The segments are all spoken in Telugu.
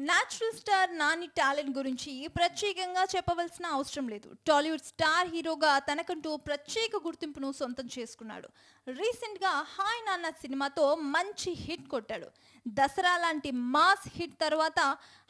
నేచురల్ స్టార్ నాని టాలెంట్ గురించి ప్రత్యేకంగా చెప్పవలసిన అవసరం లేదు. టాలీవుడ్ స్టార్ హీరోగా తనకంటూ ప్రత్యేక గుర్తింపును సొంతం చేసుకున్నాడు. రీసెంట్గా హాయ్ నాన్న సినిమాతో మంచి హిట్ కొట్టాడు. దసరా లాంటి మాస్ హిట్ తర్వాత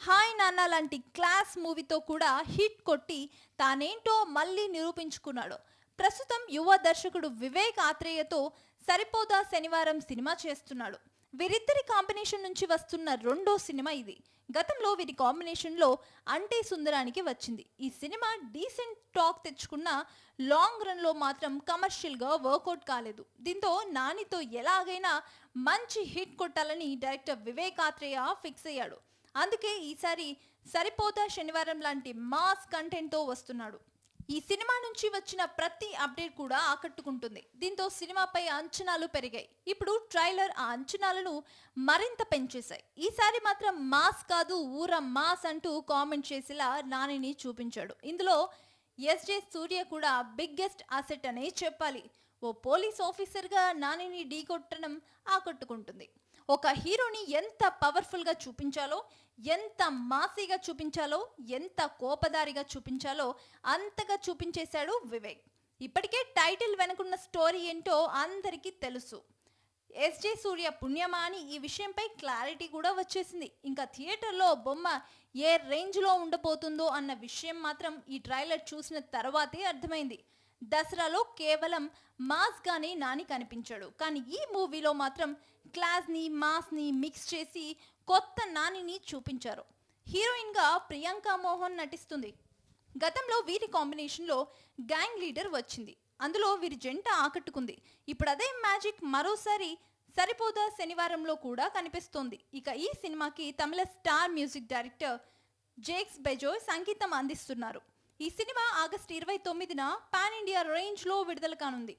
హాయ్ నాన్న లాంటి క్లాస్ మూవీతో కూడా హిట్ కొట్టి తానేంటో మళ్ళీ నిరూపించుకున్నాడు. ప్రస్తుతం యువ దర్శకుడు వివేక్ ఆత్రేయతో సరిపోదా శనివారం సినిమా చేస్తున్నాడు. వీరిద్దరి కాంబినేషన్ నుంచి వస్తున్న రెండో సినిమా ఇది. గతంలో వీరి కాంబినేషన్లో అంటే సుందరానికి వచ్చింది. ఈ సినిమా డీసెంట్ టాక్ తెచ్చుకున్న లాంగ్ రన్లో మాత్రం కమర్షియల్గా వర్కౌట్ కాలేదు. దీంతో నానితో ఎలాగైనా మంచి హిట్ కొట్టాలని డైరెక్టర్ వివేక్ ఆత్రేయ ఫిక్స్ అయ్యాడు. అందుకే ఈసారి సరిపోదా శనివారం లాంటి మాస్ కంటెంట్తో వస్తున్నాడు. ఈ సినిమా నుంచి వచ్చిన ప్రతి అప్డేట్ కూడా ఆకట్టుకుంటుంది. దీంతో సినిమాపై అంచనాలు పెరిగాయి. ఇప్పుడు ట్రైలర్ ఆ అంచనాలను మరింత పెంచేశాయి. ఈసారి మాత్రం మాస్ కాదు ఊర మాస్ అంటూ కామెంట్ చేసేలా నానిని చూపించాడు. ఇందులో ఎస్జే సూర్య కూడా బిగ్గెస్ట్ అసెట్ అనే చెప్పాలి. ఓ పోలీస్ ఆఫీసర్గా నానిని ఢీకొట్టడం ఆకట్టుకుంటుంది. ఒక హీరోని ఎంత పవర్ఫుల్గా చూపించాలో, ఎంత మాసీగా చూపించాలో, ఎంత కోపదారిగా చూపించాలో అంతగా చూపించేశాడు వివేక్. ఇప్పటికే టైటిల్ వెనుకున్న స్టోరీ ఏంటో అందరికీ తెలుసు. ఎస్జే సూర్య పుణ్యమా అని ఈ విషయంపై క్లారిటీ కూడా వచ్చేసింది. ఇంకా థియేటర్లో బొమ్మ ఏ రేంజ్లో ఉండబోతుందో అన్న విషయం మాత్రం ఈ ట్రైలర్ చూసిన తర్వాతే అర్థమైంది. దసరాలో కేవలం మాస్గానే నాని కనిపించాడు. కానీ ఈ మూవీలో మాత్రం క్లాస్ని మాస్ని మిక్స్ చేసి కొత్త నానిని చూపించారు. హీరోయిన్గా ప్రియాంక మోహన్ నటిస్తుంది. గతంలో వీరి కాంబినేషన్లో గ్యాంగ్ లీడర్ వచ్చింది. అందులో వీరి జంట ఆకట్టుకుంది. ఇప్పుడు అదే మ్యాజిక్ మరోసారి సరిపోదా శనివారంలో కూడా కనిపిస్తోంది. ఇక ఈ సినిమాకి Tamil star music director Jakes Bejoy సంగీతం అందిస్తున్నారు. ఈ సినిమా ఆగస్టు 29న పాన్ ఇండియా రేంజ్లో విడుదల కానుంది.